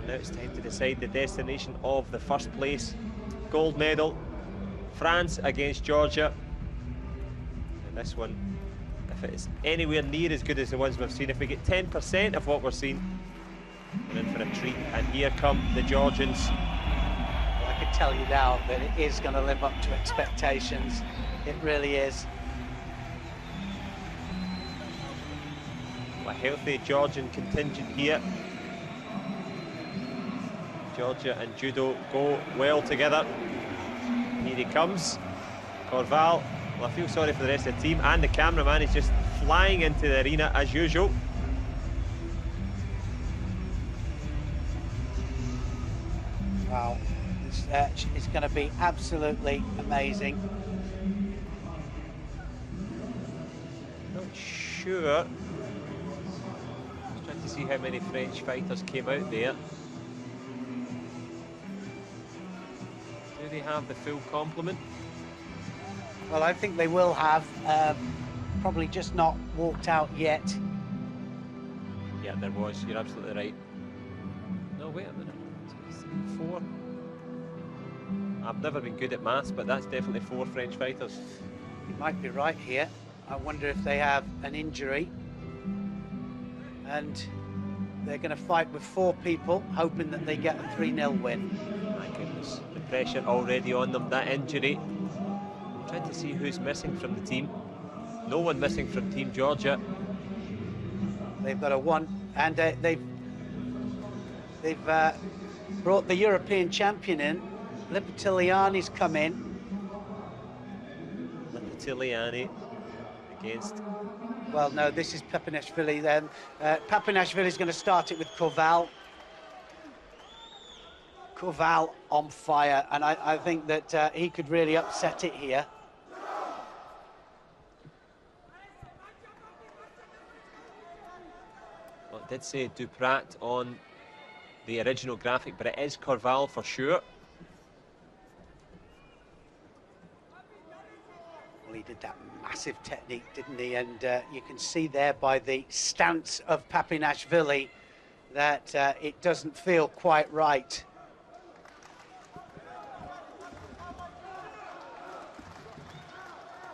And now it's time to decide the destination of the first place gold medal. France against Georgia. And this one, if it's anywhere near as good as the ones we've seen, if we get 10% of what we're seeing, we're in for a treat. And here come the Georgians. Well, I can tell you now that it is going to live up to expectations. It really is. A healthy Georgian contingent here. Georgia and Judo go well together. Here he comes, Corval. Well, I feel sorry for the rest of the team, and the cameraman is just flying into the arena as usual. Wow, this is going to be absolutely amazing. Not sure. Just trying to see how many French fighters came out there. Do they have the full complement? Well, I think they will have, probably just not walked out yet. Yeah, there was. You're absolutely right. No, wait a minute. 2, 3, 4. I've never been good at maths, but that's definitely 4 French fighters. You might be right here. I wonder if they have an injury. And they're going to fight with 4 people, hoping that they get a 3-0 win. My goodness, the pressure already on them, that injury. I'm trying to see who's missing from the team. No one missing from Team Georgia. They've got a 1, and they've brought the European champion in. Lipitiliani's come in. Lipitiliani against... Well, no, this is Papinashvili then. Papinashvili's going to start it with Corval. Corval on fire, and I think that he could really upset it here. Well, it did say Duprat on the original graphic, but it is Corval for sure. Well, he did that massive technique, didn't he? And you can see there by the stance of Papinashvili that it doesn't feel quite right.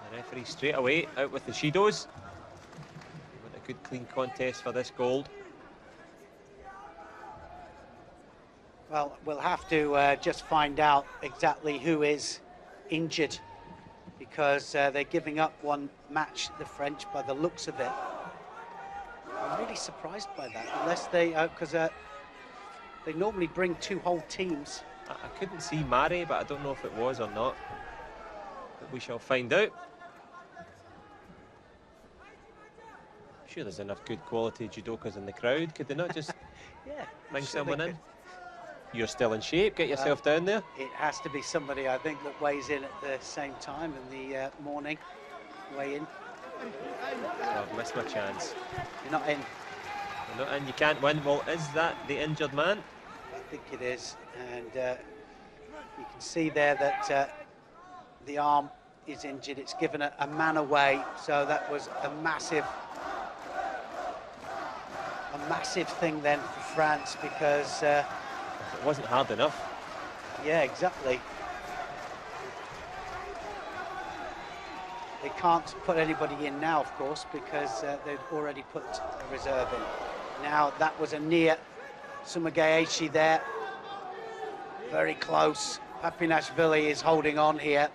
The referee straight away out with the Shidos. With a good clean contest for this gold. Well, we'll have to just find out exactly who is injured, because they're giving up one match, the French, by the looks of it. I'm really surprised by that, unless they, because they normally bring 2 whole teams. I couldn't see Mari, but I don't know if it was or not. But we shall find out. I'm sure there's enough good quality judokas in the crowd. Could they not just bring someone in? You're still in shape, get yourself down there. It has to be somebody, I think, that weighs in at the same time in the morning. Weigh in. Oh, I've missed my chance. You're not in. You're not in, you can't win. Well, is that the injured man? I think it is. And you can see there that the arm is injured. It's given a man away. So that was a massive thing then for France, because... it wasn't hard enough. Yeah, exactly. They can't put anybody in now, of course, because they've already put a reserve in. Now, that was a near Sumagaeshi there. Very close. Papinashvili is holding on here.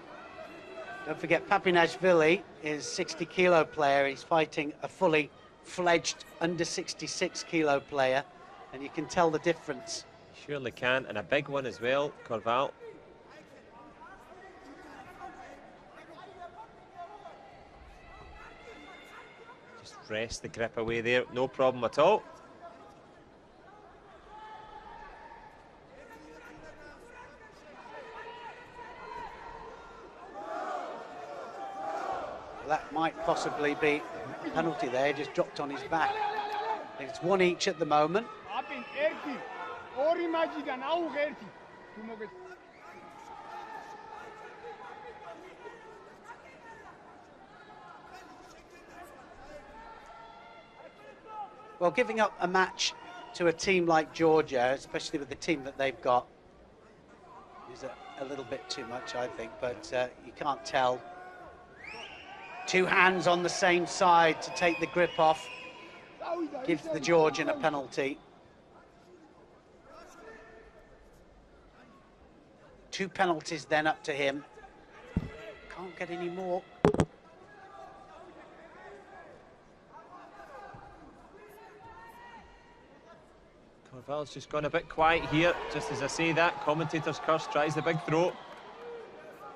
Don't forget, Papinashvili is a 60-kilo player. He's fighting a fully fledged under 66-kilo player, and you can tell the difference. Surely can, and a big one as well, Corval. Just rest the grip away there, no problem at all. Well, that might possibly be a penalty there. He just dropped on his back. It's 1 each at the moment. Well, giving up a match to a team like Georgia, especially with the team that they've got, is a little bit too much, I think, but you can't tell. 2 hands on the same side to take the grip off, gives the Georgian a penalty. 2 penalties then up to him. Can't get any more. Corval's just gone a bit quiet here. Just as I say that, commentator's curse tries the big throw.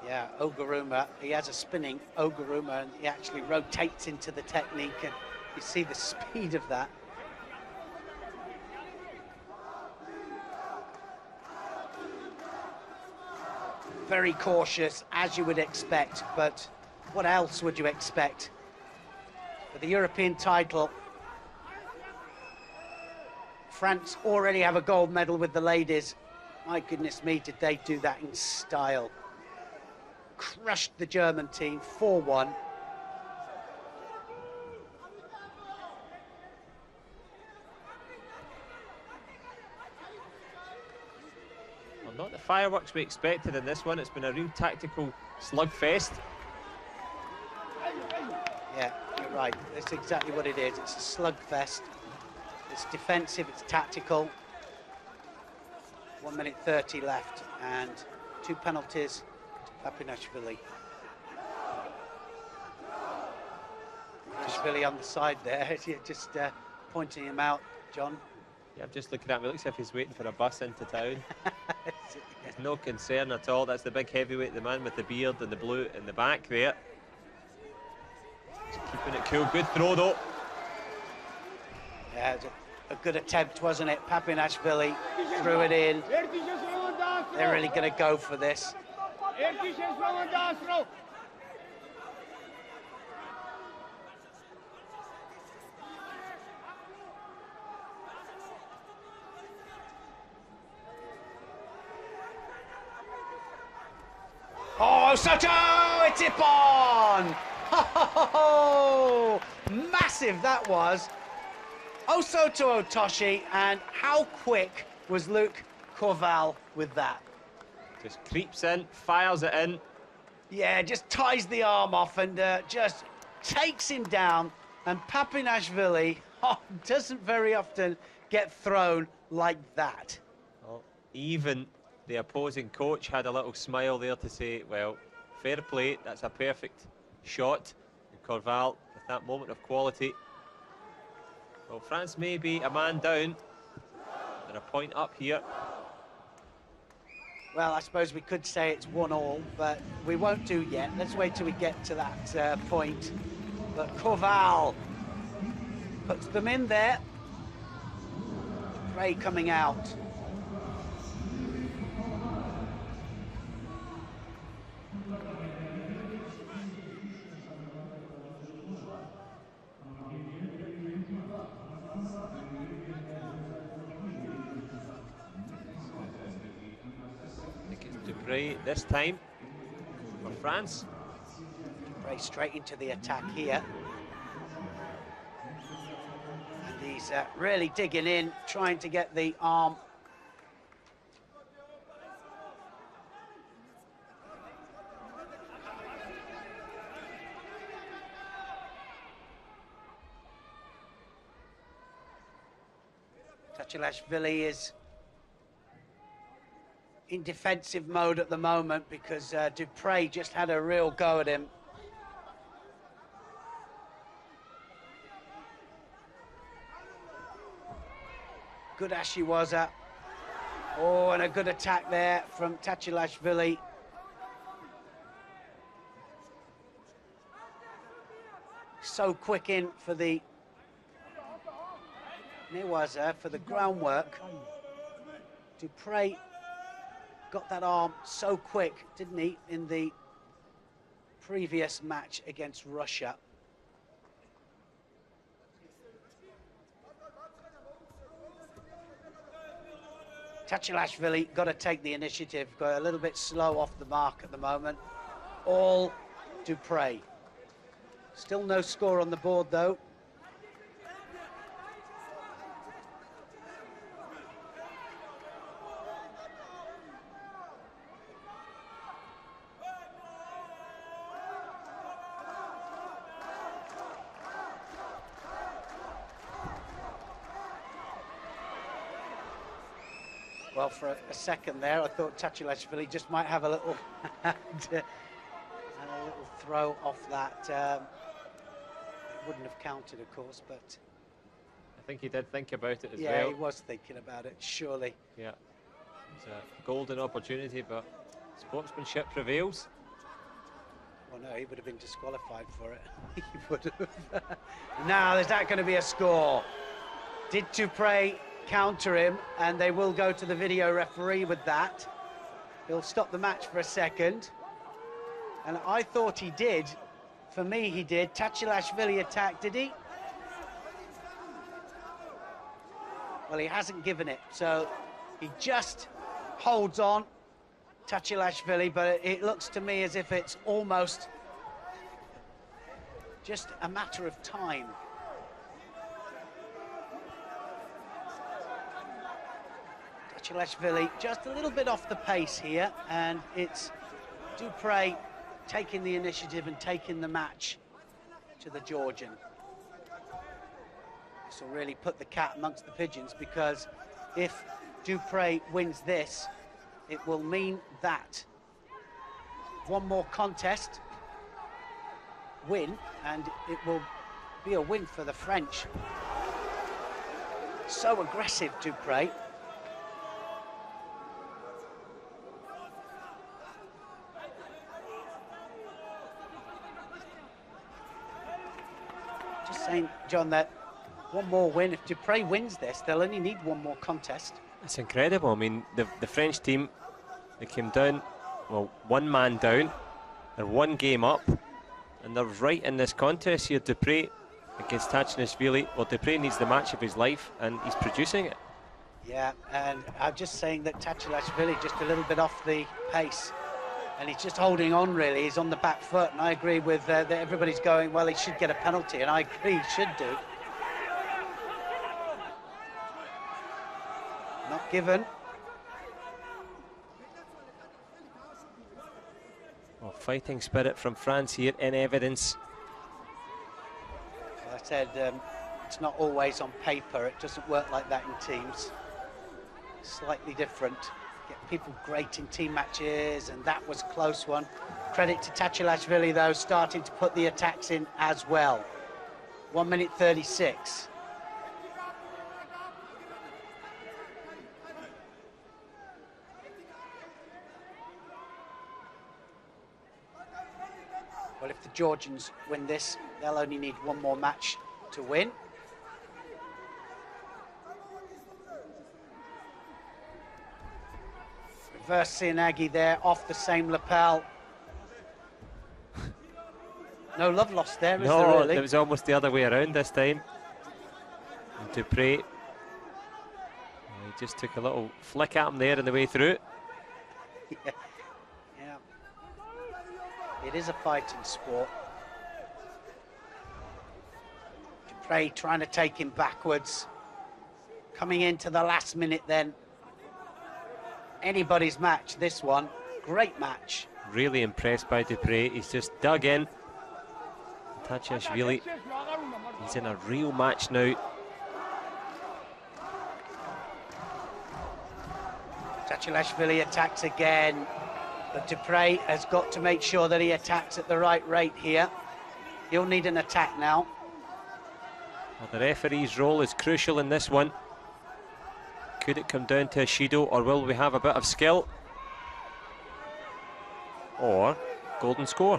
Yeah, Oguruma, he has a spinning Oguruma, and he actually rotates into the technique, and you see the speed of that. Very cautious, as you would expect, but what else would you expect? For the European title, France already have a gold medal with the ladies. My goodness me, did they do that in style. Crushed the German team 4-1. Well, not the fireworks we expected in this one. It's been a real tactical slugfest. Yeah, you're right. That's exactly what it is. It's a slugfest. It's defensive, it's tactical. 1 minute 30 left, and 2 penalties to Papinashvili. Papinashvili on the side there, just pointing him out, John. Yeah, I'm just looking at him. It looks as if he's waiting for a bus into town. There's no concern at all. That's the big heavyweight, the man with the beard and the blue in the back there. Just keeping it cool. Good throw, though. Yeah, a good attempt, wasn't it? Papinashvili threw it in. They're really going to go for this. Oh, Soto! It's Ippon! Oh, massive that was. Osoto Otoshi, and how quick was Luke Corval with that? Just creeps in, fires it in. Yeah, just ties the arm off and just takes him down. And Papinashvili doesn't very often get thrown like that. Well, even the opposing coach had a little smile there to say, well, fair play, that's a perfect shot. And Corval, with that moment of quality. Well, France may be a man down. They're a point up here. Well, I suppose we could say it's 1-1, but we won't do yet. Let's wait till we get to that point. But Corval puts them in there. Ray coming out. This time for France. Ray straight into the attack here. And he's really digging in, trying to get the arm. Tachilashvili is in defensive mode at the moment because Dupre just had a real go at him. Good Ashiwaza. Oh, and a good attack there from Tachilashvili. So quick in for the Newaza for the groundwork. Dupre got that arm so quick, didn't he, in the previous match against Russia. Tachilashvili got to take the initiative, got a little bit slow off the mark at the moment. All Dupre. Still no score on the board, though. Well, for a second there, I thought Tachilashvili just might have a little, and a little throw off that. It wouldn't have counted, of course, but... I think he did think about it as well. Yeah, he was thinking about it, surely. Yeah, it's a golden opportunity, but sportsmanship prevails. Well, no, he would have been disqualified for it. He would have. Now, is that going to be a score? Did Dupre counter him? And they will go to the video referee with that. He'll stop the match for a second. And I thought he did. For me, he did. Tachilashvili attacked, did he? Well, he hasn't given it, so he just holds on, Tachilashvili, but it looks to me as if it's almost just a matter of time. Tachilashvili just a little bit off the pace here, and it's Dupre taking the initiative and taking the match to the Georgian. This will really put the cat amongst the pigeons, because if Dupre wins this, it will mean that one more contest win, and it will be a win for the French. So aggressive, Dupre. Just saying, John, that one more win. If Dupre wins this, they'll only need one more contest. That's incredible. I mean, the French team, they came down, well, one man down, they're one game up, and they're right in this contest here. Dupre against Tachilashvili. Well, Dupre needs the match of his life, and he's producing it. Yeah, and I'm just saying that Tachilashvili just a little bit off the pace, and he's just holding on, really. He's on the back foot, and I agree with that everybody's going, well, he should get a penalty, and I agree he should do. Not given. Well, fighting spirit from France here in evidence. Well, I said it's not always on paper. It doesn't work like that in teams. Slightly different. Get people great in team matches, and that was a close one. Credit to Tachilashvili, though, starting to put the attacks in as well. 1 minute 36. Well, if the Georgians win this, they'll only need one more match to win. Reverse Sianagi there, off the same lapel. No love lost there, is there really? No, it was almost the other way around this time. And Dupre, he just took a little flick at him there on the way through. Yeah. It is a fighting sport. Dupre trying to take him backwards. Coming into the last minute then. Anybody's match, this one. Great match. Really impressed by Dupre. He's just dug in. Tachilashvili, he's in a real match now. Tachilashvili attacks again. But Dupre has got to make sure that he attacks at the right rate here. He'll need an attack now. Well, the referee's role is crucial in this one. Could it come down to a Judo, or will we have a bit of skill? Or golden score?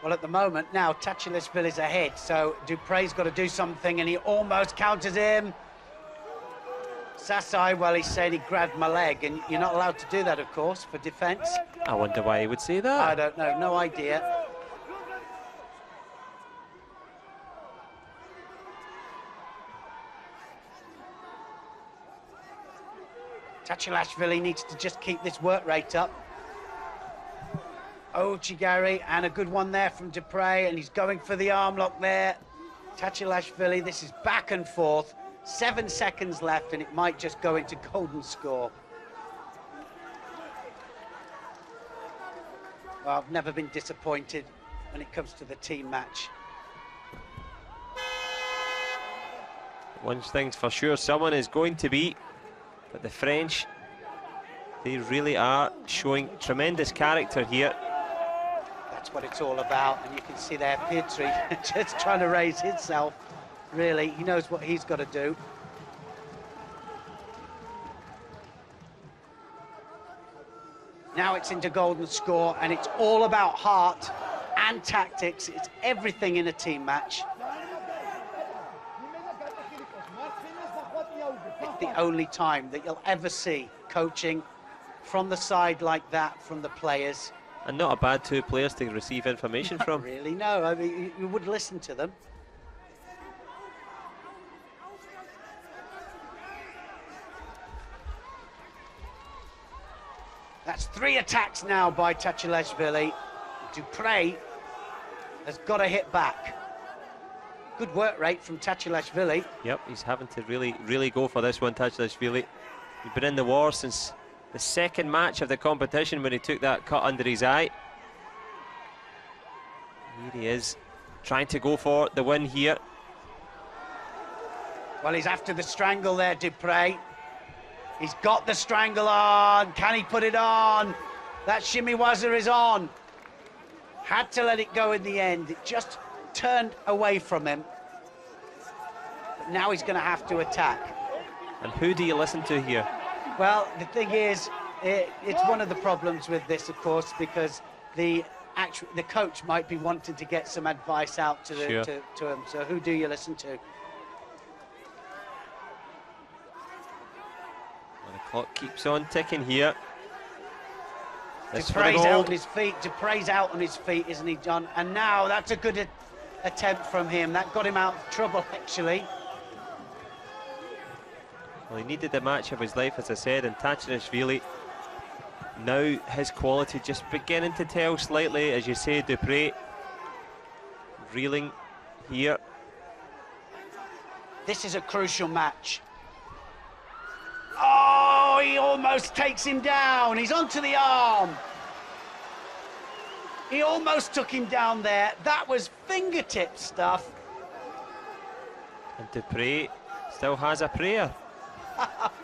Well, at the moment now, Tachilashvili's ahead, so Dupre's got to do something, and he almost counters him. Sasai, well, he's saying he grabbed my leg, and you're not allowed to do that, of course, for defence. I wonder why he would say that. I don't know, no idea. Tachilashvili needs to just keep this work rate up. Oh, Chigari, and a good one there from Dupre, and he's going for the arm lock there. Tachilashvili, this is back and forth. 7 seconds left, and it might just go into golden score. Well, I've never been disappointed when it comes to the team match. One thing's for sure, someone is going to be But the French, they really are showing tremendous character here. That's what it's all about, and you can see there Pietri just trying to raise himself. Really, he knows what he's got to do. Now it's into golden score, and it's all about heart and tactics. It's everything in a team match. It's the only time that you'll ever see coaching from the side like that from the players. And not a bad two players to receive information from. Really, no. I mean, you would listen to them. That's 3 attacks now by Tachilashvili. Dupre has got to hit back. Good work rate from Tachilashvili. Yep, he's having to really go for this one, Tachilashvili. He's been in the war since the second match of the competition when he took that cut under his eye. Here he is, trying to go for the win here. Well, he's after the strangle there, Dupre. He's got the strangle on. Can he put it on? That shimiwaza is on. Had to let it go in the end. It just turned away from him. But now he's going to have to attack. And who do you listen to here? Well, the thing is, it's one of the problems with this, of course, because the coach might be wanting to get some advice out to him. So who do you listen to? The clock keeps on ticking here. Dupre's out on his feet. Dupre's out on his feet, isn't he, John? And now that's a good attempt from him. That got him out of trouble, actually. Well, he needed the match of his life, as I said, and Tachilashvili, now his quality just beginning to tell slightly, as you say. Dupre reeling here. This is a crucial match. Oh, he almost takes him down. He's onto the arm. He almost took him down there. That was fingertip stuff. And Dupre still has a prayer.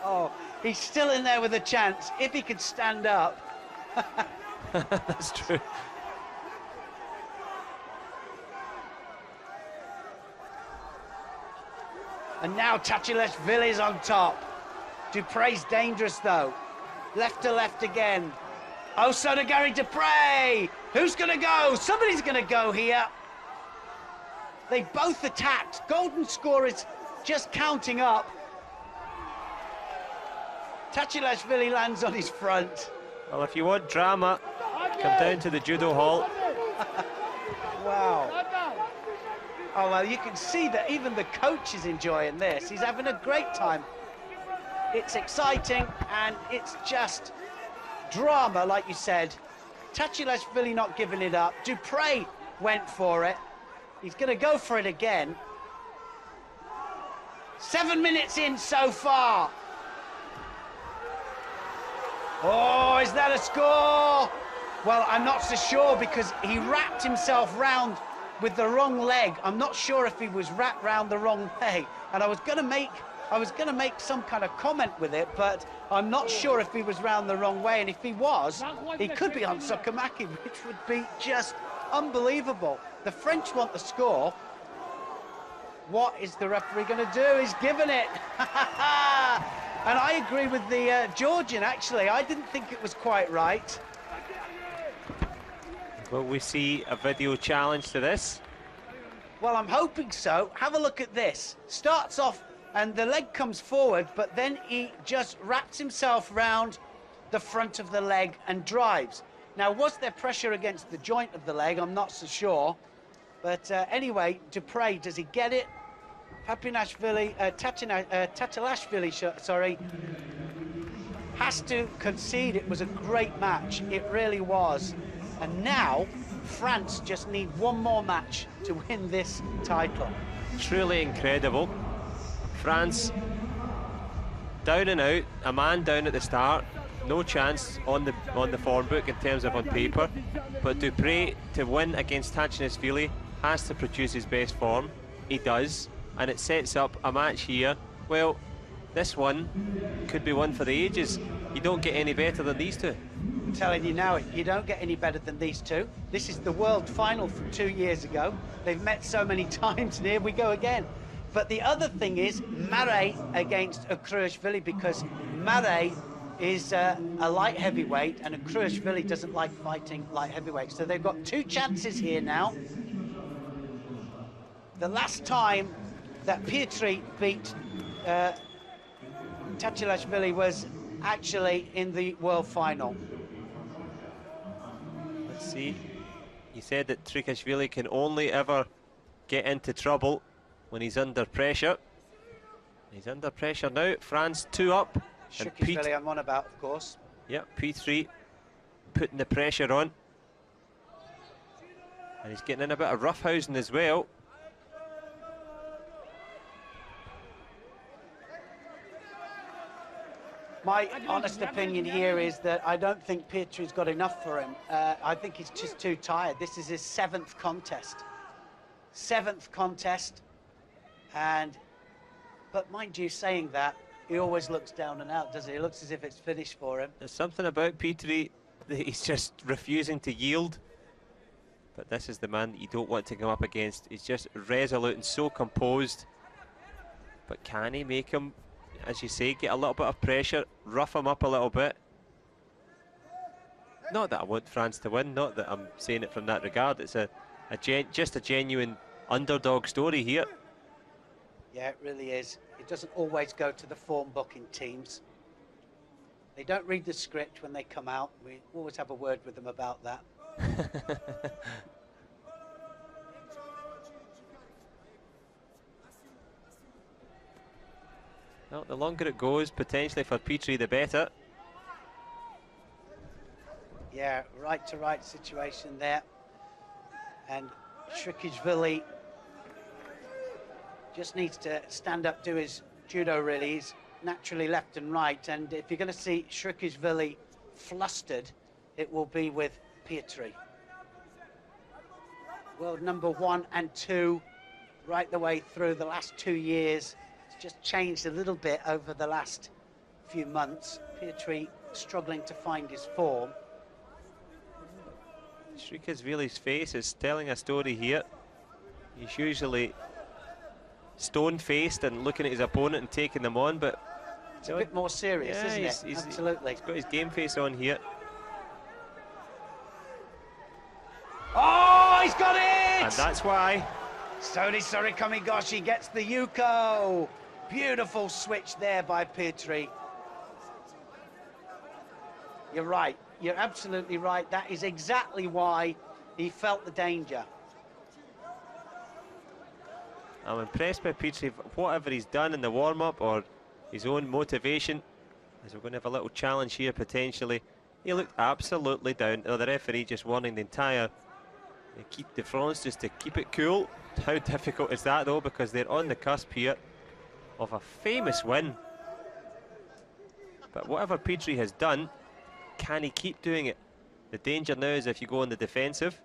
Oh, he's still in there with a chance if he could stand up. That's true. And now Tachilashvili's on top. Dupre's dangerous though. Left to left again. Oh, Sonagari Dupre! Who's gonna go? Somebody's gonna go here. They both attacked. Golden score is just counting up. Tachilashvili lands on his front. Well, if you want drama, come down to the judo hall. Wow. Oh, well, you can see that even the coach is enjoying this. He's having a great time. It's exciting, and it's just drama, like you said. Tachilashvili not giving it up. Dupre went for it. He's going to go for it again. 7 minutes in so far. Oh, is that a score? Well, I'm not so sure because he wrapped himself round with the wrong leg. I'm not sure if he was wrapped round the wrong leg. And I was going to make some kind of comment with it, but I'm not sure if he was round the wrong way. And if he was, he could be on Sokomaki, which would be just unbelievable. The French want the score. What is the referee going to do? He's given it. And I agree with the Georgian, actually. I didn't think it was quite right. Will we see a video challenge to this? Well, I'm hoping so. Have a look at this. Starts off and the leg comes forward, but then he just wraps himself round the front of the leg and drives. Now, was there pressure against the joint of the leg? I'm not so sure. But anyway, Dupre, does he get it? Tachilashvili, sorry, has to concede. It was a great match. It really was. And now, France just need one more match to win this title. Truly incredible. France down and out, a man down at the start, no chance on the form book in terms of on paper, but Dupre to win against Tachilashvili has to produce his best form. He does, and it sets up a match here. Well, This one could be one for the ages. You don't get any better than these two. I'm telling you now, you don't get any better than these two. This is the world final from 2 years ago. They've met so many times, and here we go again. But the other thing is Mare against Akruashvili, because Mare is a light heavyweight, and Akruashvili doesn't like fighting light heavyweight. So they've got 2 chances here now. The last time that Pietri beat Tachilashvili was actually in the world final. Let's see. He said that Trikashvili can only ever get into trouble when he's under pressure. He's under pressure now. France 2 up. Trikashvili I'm on about, of course. Yeah, P3 putting the pressure on. And he's getting in a bit of roughhousing as well. My honest opinion here is that I don't think Pietri's got enough for him. I think he's just too tired. This is his 7th contest. 7th contest. But mind you, saying that, he always looks down and out, doesn't he? He looks as if it's finished for him. There's something about Pietri that he's just refusing to yield. But this is the man that you don't want to come up against. He's just resolute and so composed. But can he make him, as you say, get a little bit of pressure, rough him up a little bit? Not that I want France to win, not that I'm saying it from that regard. It's just a genuine underdog story here. Yeah, it really is. It doesn't always go to the form book in teams. They don't read the script when they come out. We always have a word with them about that. Well, the longer it goes, potentially for Pietri, the better. Yeah, right to right situation there. And Trikashvili just needs to stand up, do his judo really. He's naturally left and right. And if you're going to see Trikashvili flustered, it will be with Pietri. World number 1 and 2, right the way through the last 2 years. It's just changed a little bit over the last few months. Pietri struggling to find his form. Trikashvili's face is telling a story here. He's usually stone-faced and looking at his opponent and taking them on, but it's a bit more serious, isn't it? Absolutely. He's got his game face on here. Oh, he's got it! And that's why. Soni Sorikamigoshi gets the Yuko. Beautiful switch there by Pietri. You're right. You're absolutely right. That is exactly why he felt the danger. I'm impressed by Pietri, whatever he's done in the warm-up or his own motivation, as we're going to have a little challenge here potentially. He looked absolutely down. The referee just warning the entire Equipe de France just to keep it cool. How difficult is that though, because they're on the cusp here of a famous win. But whatever Pietri has done, can he keep doing it? The danger now is if you go on the defensive.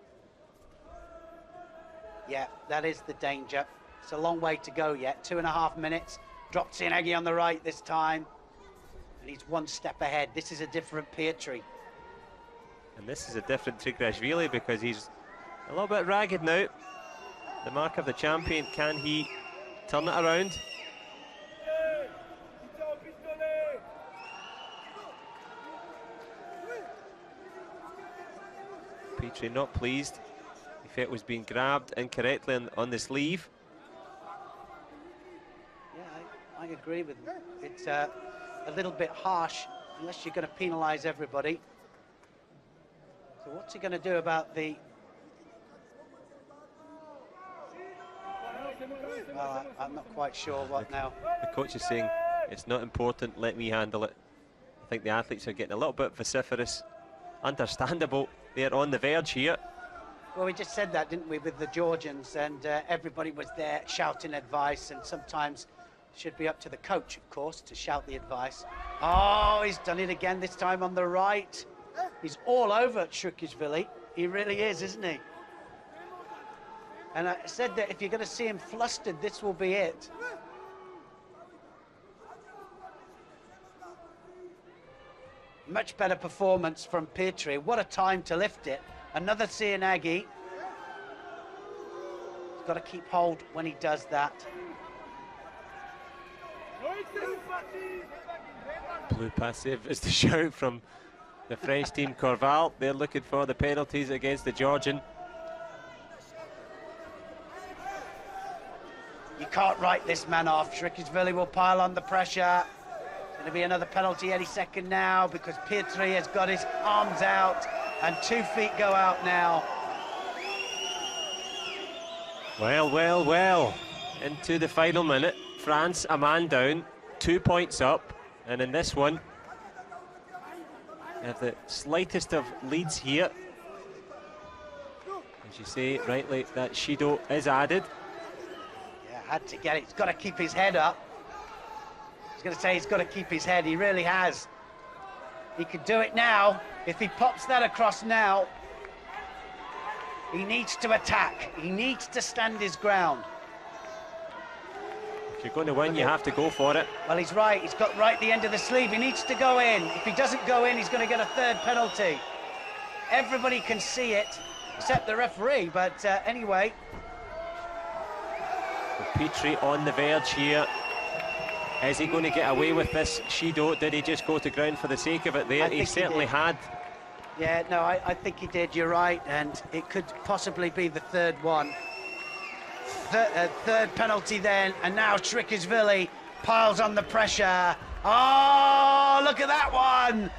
Yeah, that is the danger. It's a long way to go yet. 2.5 minutes. Dropped Sinegi on the right this time. And he's 1 step ahead. This is a different Pietri. And this is a different Trikashvili because he's a little bit ragged now. The mark of the champion, can he turn it around? Pietri not pleased. He felt was being grabbed incorrectly on the sleeve. Yeah, I agree with him. It's a little bit harsh, unless you're going to penalise everybody. So what's he going to do about the... Well, I'm not quite sure what now. The coach is saying, it's not important, let me handle it. I think the athletes are getting a little bit vociferous. Understandable, they're on the verge here. Well, we just said that, didn't we, with the Georgians, and everybody was there shouting advice, and sometimes it should be up to the coach, of course, to shout the advice. Oh, he's done it again, this time on the right. He's all over Trikashvili. He really is, isn't he? And I said that if you're going to see him flustered, this will be it. Much better performance from Petri. What a time to lift it. Another Cianagi. He's got to keep hold when he does that. Blue passive is the shout from the French team. Corval, they're looking for the penalties against the Georgian. You can't write this man off. Shrikishvili will pile on the pressure. It's going to be another penalty any second now because Petri has got his arms out and 2 feet go out now. Well, well, well. Into the final minute. France, a man down, 2 points up. And in this one, they have the slightest of leads here. As you say rightly, that Judo is added. Yeah, had to get it. He's got to keep his head up. I was going to say he's got to keep his head. He really has. He could do it now. If he pops that across now, he needs to attack. He needs to stand his ground. If you're going to win, you have to go for it. Well, he's right. He's got right the end of the sleeve. He needs to go in. If he doesn't go in, he's going to get a third penalty. Everybody can see it, except the referee. But anyway. Petri on the verge here. Is he going to get away with this? Judo, did he just go to ground for the sake of it there? He certainly had. Yeah, no, I think he did. You're right. And it could possibly be the third one. Third penalty then, and now Shrikishvili piles on the pressure. Oh, look at that one!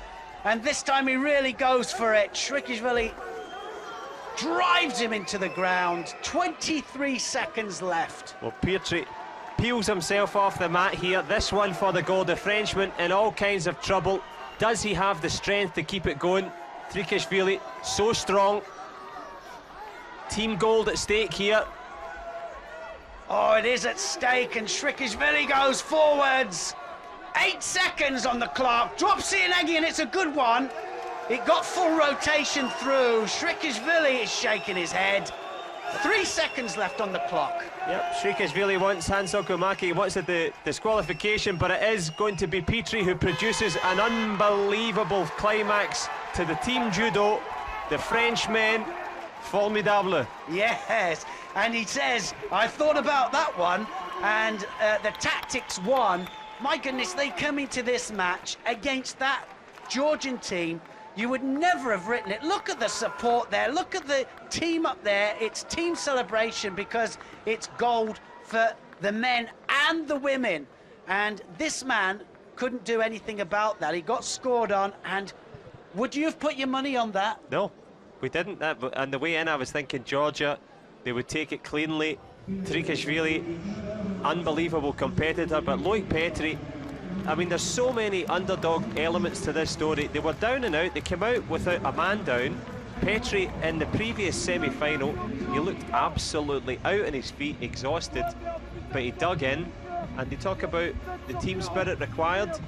And this time he really goes for it. Shrikishvili drives him into the ground. 23 seconds left. Well, Petri peels himself off the mat here. This one for the goal. The Frenchman in all kinds of trouble. Does he have the strength to keep it going? Shrikishvili, so strong. Team gold at stake here. Oh, it is at stake, and Shrikishvili goes forwards. 8 seconds on the clock. Drops Cianagi, and it's a good one. It got full rotation through. Shrikishvili is shaking his head. 3 seconds left on the clock. Yep, Shrikishvili wants Hansel Komaki. He wants the disqualification, but it is going to be Petri who produces an unbelievable climax to the team Judo. The Frenchmen, formidable. Yes, and he says, I thought about that one, and the tactics won. My goodness, they come into this match against that Georgian team. You would never have written it. Look at the support there. Look at the team up there. It's team celebration because it's gold for the men and the women. And this man couldn't do anything about that. He got scored on, and would you have put your money on that? No, we didn't. On the way in, I was thinking Georgia, they would take it cleanly. Shrikishvili, unbelievable competitor, but Loic Petri, I mean, there's so many underdog elements to this story. They were down and out. They came out without a man down. Petri, in the previous semi-final, he looked absolutely out on his feet, exhausted, but he dug in. And they talk about the team spirit required.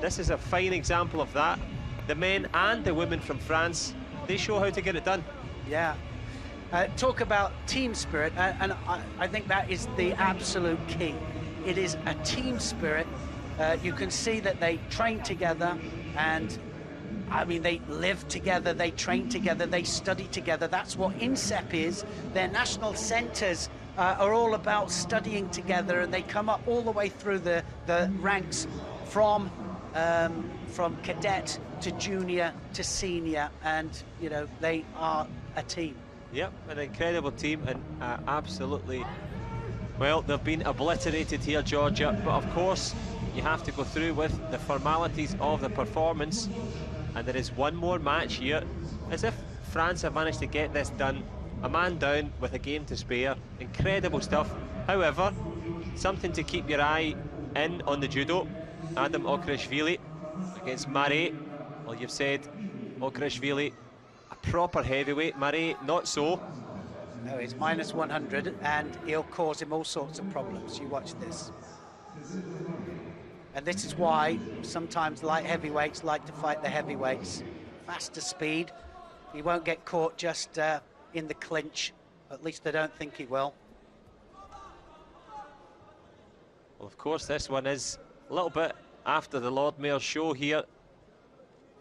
This is a fine example of that. The men and the women from France, they show how to get it done. Yeah. Talk about team spirit, and I think that is the absolute key. It is a team spirit. You can see that they train together, and I mean, they live together, they train together, they study together. That's what INSEP is. Their national centres are all about studying together, and they come up all the way through the ranks from cadet to junior to senior, and you know, they are a team. Yep, an incredible team, and absolutely, well, they've been obliterated here, Georgia, but of course you have to go through with the formalities of the performance, and there is one more match here. As if France have managed to get this done, a man down with a game to spare. Incredible stuff. However, something to keep your eye in on the Judo. Adam Okrishvili against Marais. Well, you've said Okrishvili, a proper heavyweight. Marais, not so. No, he's minus 100, and he'll cause him all sorts of problems. You watch this. And this is why sometimes light heavyweights like to fight the heavyweights. Faster speed. He won't get caught just in the clinch. At least I don't think he will. Well, of course, this one is a little bit after the Lord Mayor's show here.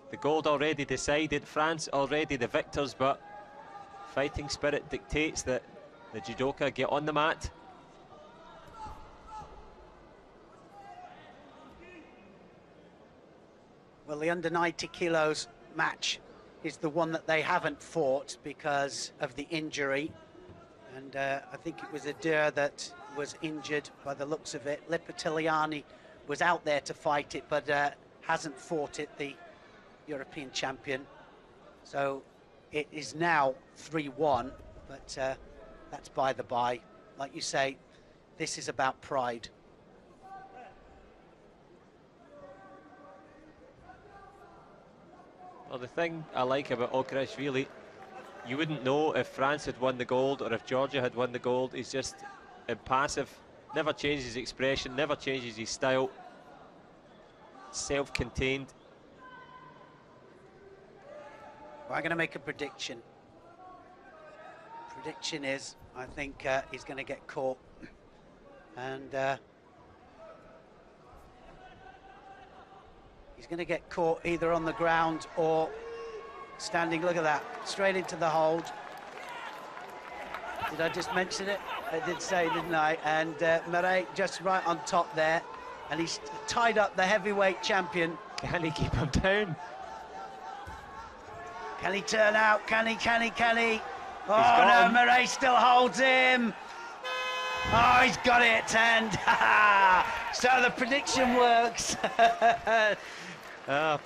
The gold already decided, France already the victors, but fighting spirit dictates that the judoka get on the mat. Well, the under 90 kilos match is the one that they haven't fought because of the injury. And I think it was Adair that was injured by the looks of it. Lipitiliani was out there to fight it, but hasn't fought it, the European champion. So it is now 3-1, but that's by the by. Like you say, this is about pride. Well, the thing I like about Okreshvili, you wouldn't know if France had won the gold or if Georgia had won the gold. He's just impassive, never changes his expression, never changes his style. Self-contained. Well, I'm going to make a prediction. Prediction is, I think he's going to get caught. And he's going to get caught either on the ground or standing. Look at that, straight into the hold. Did I just mention it? I did say, didn't I? And Murray just right on top there. And he's tied up the heavyweight champion. Can he keep him down? Can he turn out? Can he? Oh no, Murray still holds him. Oh, he's got it, and so the prediction works.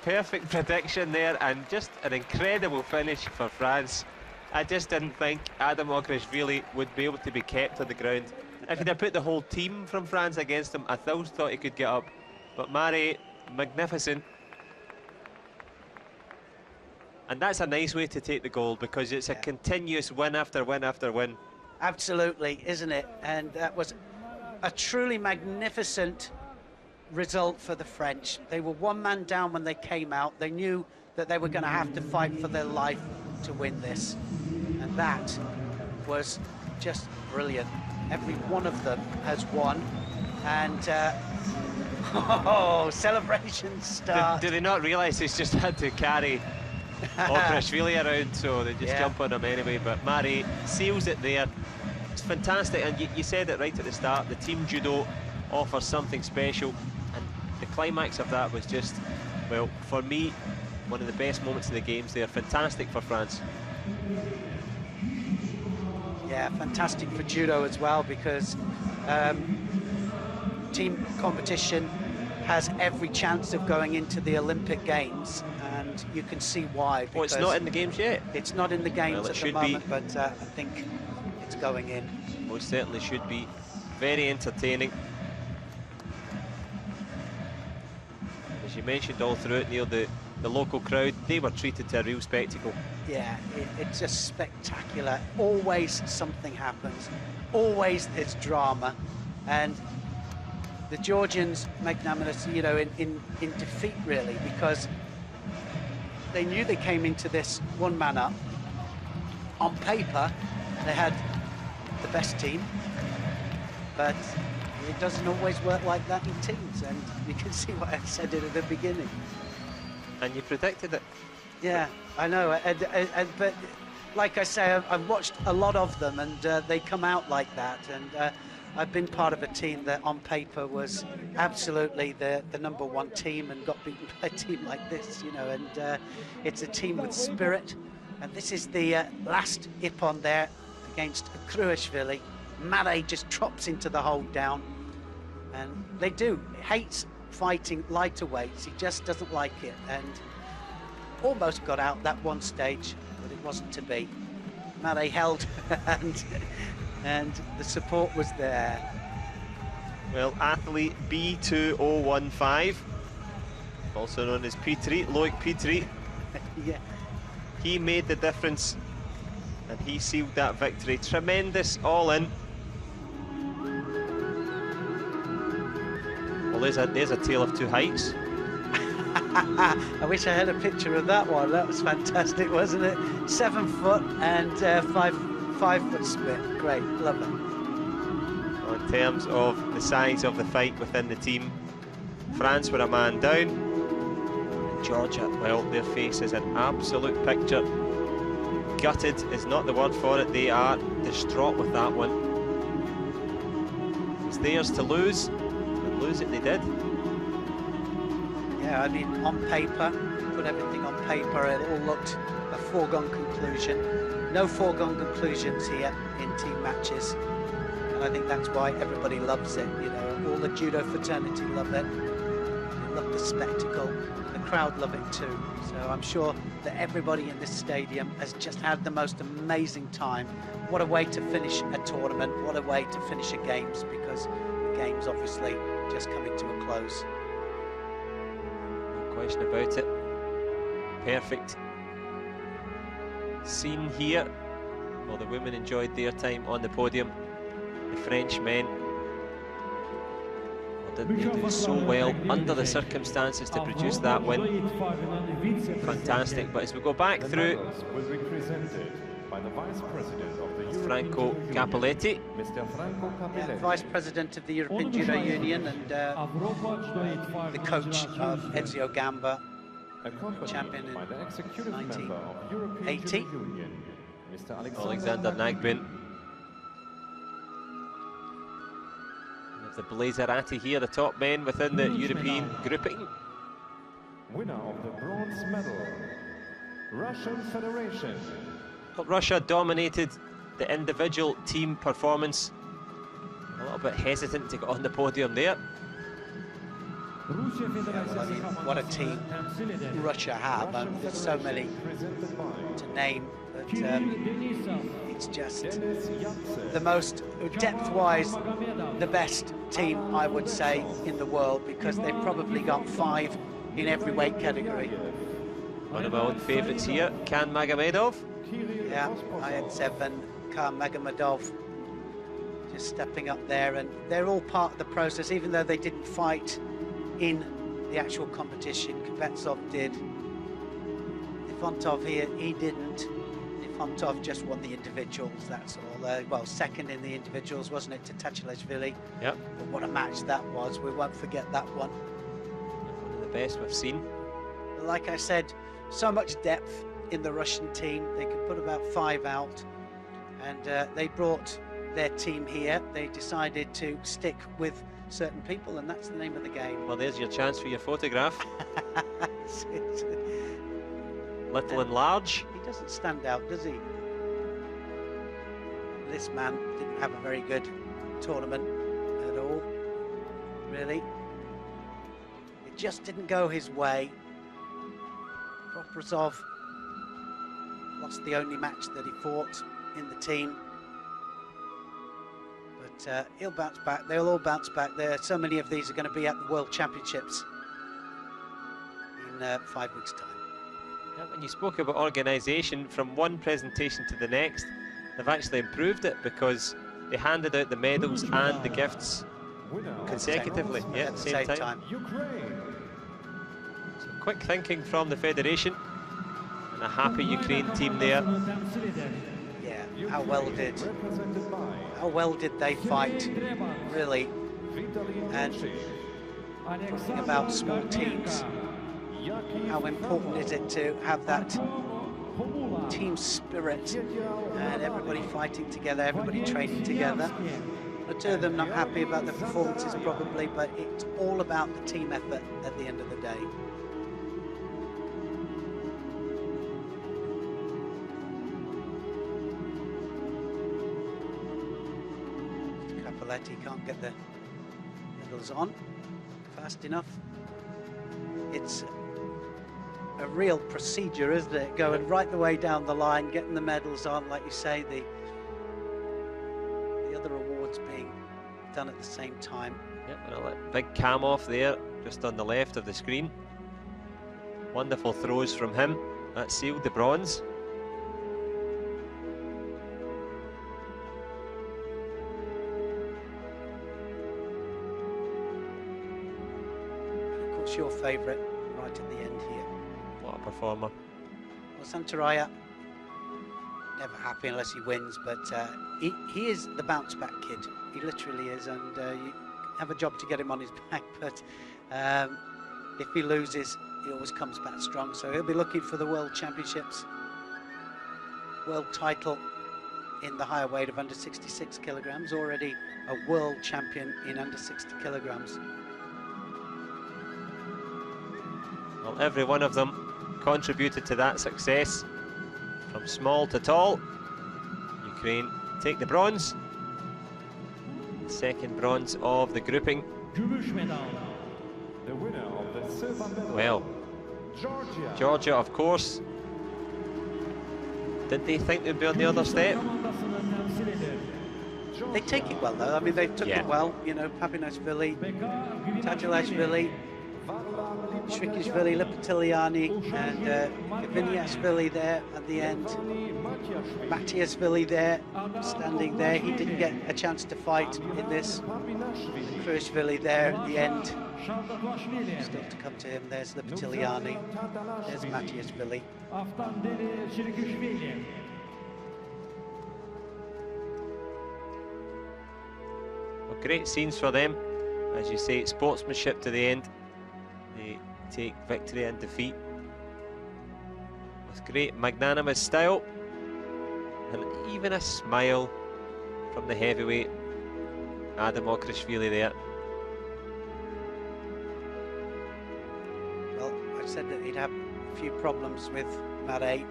Perfect prediction there, and just an incredible finish for France. I just didn't think Adam Okreshvili would be able to be kept on the ground. If he'd have put the whole team from France against him, I still thought he could get up. But Murray, magnificent. And that's a nice way to take the gold, because it's a continuous win after win after win. Absolutely, isn't it? And that was a truly magnificent result for the French. They were one man down when they came out. They knew that they were going to have to fight for their life to win this. And that was just brilliant. Every one of them has won. And celebrations start. Do they not realise he's just had to carry Okreshvili around, so they just jump on him anyway? But Murray seals it there. It's fantastic, and you said it right at the start, the team judo offers something special, and the climax of that was just, well, for me, one of the best moments of the games there. Fantastic for France. Yeah, fantastic for judo as well, because team competition has every chance of going into the Olympic Games, and you can see why. Oh, it's not in the games yet? It's not in the games at the moment, but I think it's going in. Most certainly should be. Very entertaining. As you mentioned all through it, Neil, the local crowd, they were treated to a real spectacle. Yeah, it's just spectacular. Always something happens. Always there's drama. And the Georgians, magnanimous, you know, in defeat, really, because they knew they came into this one man up. On paper, they had the best team, but it doesn't always work like that in teams, and you can see what I said at the beginning. And you predicted it. Yeah, I know, but like I say, I've watched a lot of them, and they come out like that, and I've been part of a team that on paper was absolutely the number 1 team and got beaten by a team like this, you know, and it's a team with spirit. And this is the last Ippon there against Kruishvili. Murray just drops into the hold down, and they do. He hates fighting lighter weights. He just doesn't like it, and almost got out that one stage, but it wasn't to be. Murray held and the support was there. Well, athlete B2015, also known as Petrie, Loic Petrie. Yeah. He made the difference, and he sealed that victory. Tremendous all in. Well, there's a tale of two heights. I wish I had a picture of that one. That was fantastic, wasn't it? 7 foot and 5 foot split. Great, lovely. Well, in terms of the size of the fight within the team, France were a man down. Georgia, well, their face is an absolute picture. Gutted is not the word for it. They are distraught with that one. It's theirs to lose, and lose it they did. Yeah, I mean, on paper, put everything on paper, it all looked a foregone conclusion. No foregone conclusions here in team matches. And I think that's why everybody loves it. You know, all the judo fraternity love it. They love the spectacle. The crowd love it too. So I'm sure that everybody in this stadium has just had the most amazing time. What a way to finish a tournament. What a way to finish a games, because the game's obviously just coming to a close. No question about it. Perfect scene here. Well, the women enjoyed their time on the podium. The French men, well, didn't they do so well under the circumstances to produce that win? Fantastic. But as we go back through, Franco Cappelletti, Vice President of the European Judo Union, and the coach of Ezio Gamba, champion in 1980. Alexander Nagbin. The Blazerati here, the top men within the European grouping. Winner of the bronze medal, Russian Federation. Well, Russia dominated the individual team performance. A little bit hesitant to get on the podium there. Yeah, well, I mean, what a team Russia have, and there's so many to name, but it's just the most, depth-wise, the best team, I would say, in the world, because they've probably got 5 in every weight category. One of my own favourites here, Khan Magomedov. Yeah, I had 7, Khan Magomedov just stepping up there, and they're all part of the process, even though they didn't fight in the actual competition. Kubetsov did. Ifontov here, he didn't. Ifontov just won the individuals, that's all. Well, second in the individuals, wasn't it, to Tachilashvili? Yep. But what a match that was. We won't forget that one. One of the best we've seen. Like I said, so much depth in the Russian team. They could put about 5 out, and they brought their team here. They decided to stick with certain people, and that's the name of the game. Well, there's your chance for your photograph. Little and large. He doesn't stand out, does he? This man didn't have a very good tournament at all, really. It just didn't go his way. Proprozov lost the only match that he fought in the team. But he'll bounce back. They'll all bounce back. So many of these are going to be at the World Championships in 5 weeks' time. Yeah, when you spoke about organisation, from one presentation to the next, they've actually improved it, because they handed out the medals and the gifts consecutively, yeah, at the same time. So quick thinking from the Federation, and a happy Ukraine team there. Yeah, how well did they fight, really? And talking about small teams, how important is it to have that team spirit and everybody fighting together, everybody training together? The two of them not happy about the performances probably, but it's all about the team effort at the end of the day. Cappelletti can't get the medals on fast enough. It's a real procedure, isn't it? Going right the way down the line, getting the medals on, like you say, the other awards being done at the same time. Yep, and a big cam off there, just on the left of the screen. Wonderful throws from him. That sealed the bronze. Of course, your favourite right at the end here. What a performer. Well, Santaraya, never happy unless he wins, but he is the bounce back kid. He literally is, and you have a job to get him on his back, but if he loses, he always comes back strong. So he'll be looking for the World Championships, world title in the higher weight of under 66 kilograms, already a world champion in under 60 kilograms. Well, every one of them contributed to that success, from small to tall. Ukraine take the bronze, second bronze of the grouping. The winner of the silver medal, Well, Georgia, of course. Did they think they'd be on the other step? They take it well, though. I mean, they took it well. You know, Papinashvili, Tadulashvili, Shrikishvili, Lipatiliani, and Gaviniashvili there at the end. Matiashvili there, standing there. He didn't get a chance to fight in this. Kruishvili there at the end. Still to come to him. There's Lipatiliani. There's Matiashvili. Well, great scenes for them. As you say, sportsmanship to the end. They take victory and defeat with great magnanimous style, and even a smile from the heavyweight Adam Okrishvili there. Well, I said that he'd have a few problems with Marei.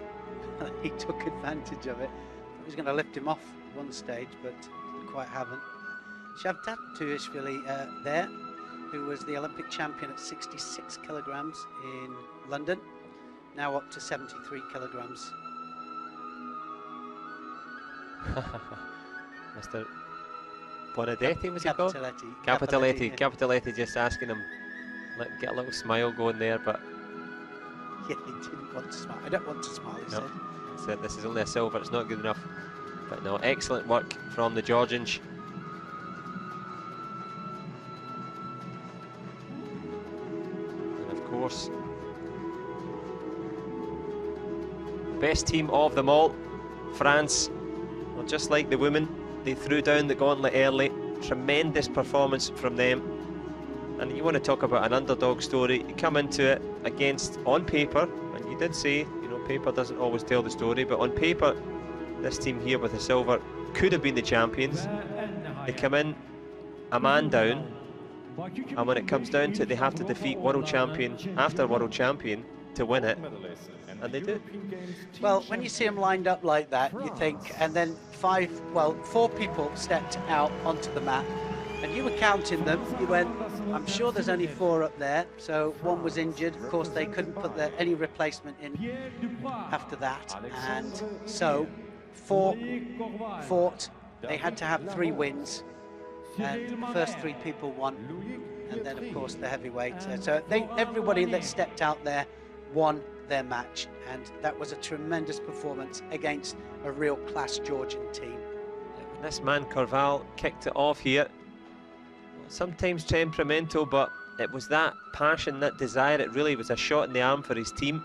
He took advantage of it. He was going to lift him off at one stage, but didn't quite haven't. Shavkat Tuishvili there, who was the Olympic champion at 66 kilograms in London, now up to 73 kilograms. Mr. Bonadetti, was he called? Capitelletti. Capitelletti just asking him, get a little smile going there, but yeah, he didn't want to smile. I don't want to smile, he said. This is only a silver, it's not good enough. But no, excellent work from the Georgians. And of course, best team of them all, France. Well, just like the women, they threw down the gauntlet early. Tremendous performance from them. And you want to talk about an underdog story, you come into it against, on paper, and you did say, you know, paper doesn't always tell the story, but on paper, this team here with the silver could have been the champions. They come in a man down, and when it comes down to it, they have to defeat world champion after world champion to win it, and they do. Well, when you see them lined up like that, you think, and then four people stepped out onto the mat, and you were counting them. You went, I'm sure there's only 4 up there, so one was injured. Of course, they couldn't put any replacement in after that, and so 4 fought. They had to have 3 wins, and the first 3 people won, and then of course the heavyweight. So everybody that stepped out there won their match, and that was a tremendous performance against a real class Georgian team. This man Corval kicked it off here. Sometimes temperamental, but it was that passion, that desire. It really was a shot in the arm for his team.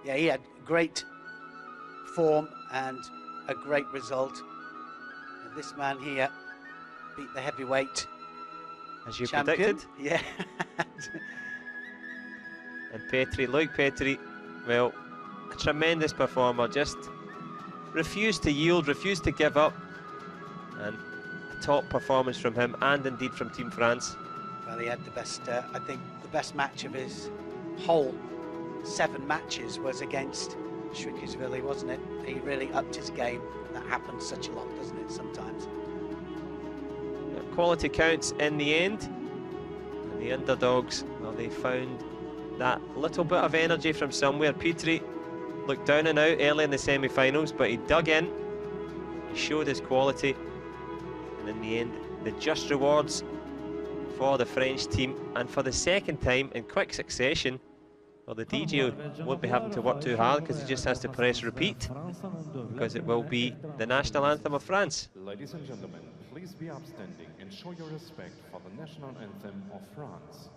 Yeah, he had great form and a great result. And this man here beat the heavyweight as you champion. Predicted. Yeah. And Petri, Luke Petri, well, a tremendous performer, just refused to yield, refused to give up, and a top performance from him, and indeed from Team France. Well, he had the best, I think the best match of his whole 7 matches was against Shrikishvili, wasn't it? He really upped his game. That happens such a lot, doesn't it, sometimes? Quality counts in the end, and the underdogs, well, they found that little bit of energy from somewhere. Petri looked down and out early in the semi-finals, but he dug in, he showed his quality, and in the end, the just rewards for the French team. And for the second time in quick succession, well, the DJ won't be having to work too hard, because he just has to press repeat, because it will be the national anthem of France. Ladies and gentlemen, please be upstanding and show your respect for the national anthem of France.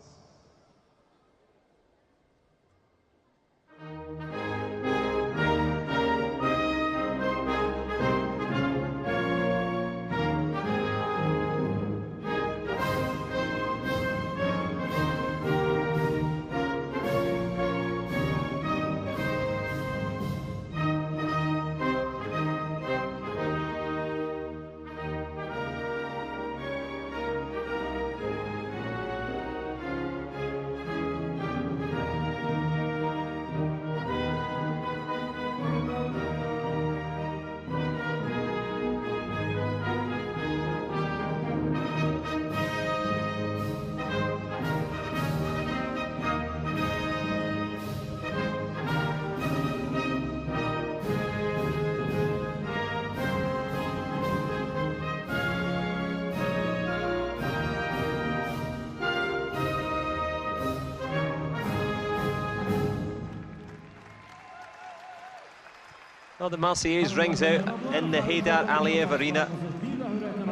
Well, the Marseillaise rings out in the Haydar Aliyev Arena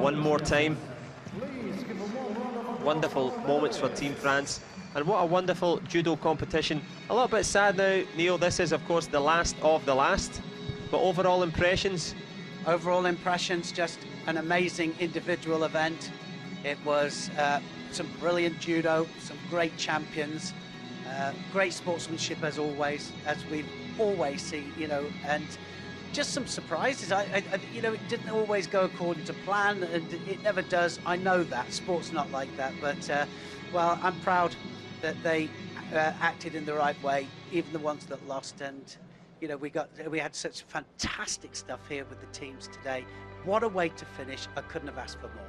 one more time. Wonderful moments for Team France, and what a wonderful judo competition. A little bit sad now, Neil, this is of course the last of the last, but overall impressions? Overall impressions, just an amazing individual event. It was some brilliant judo, some great champions, great sportsmanship as always, as we've always seen, you know, and just some surprises. You know, it didn't always go according to plan, and it never does. I know that sport's not like that, but well, I'm proud that they acted in the right way, even the ones that lost. And you know, we had such fantastic stuff here with the teams today. What a way to finish! I couldn't have asked for more.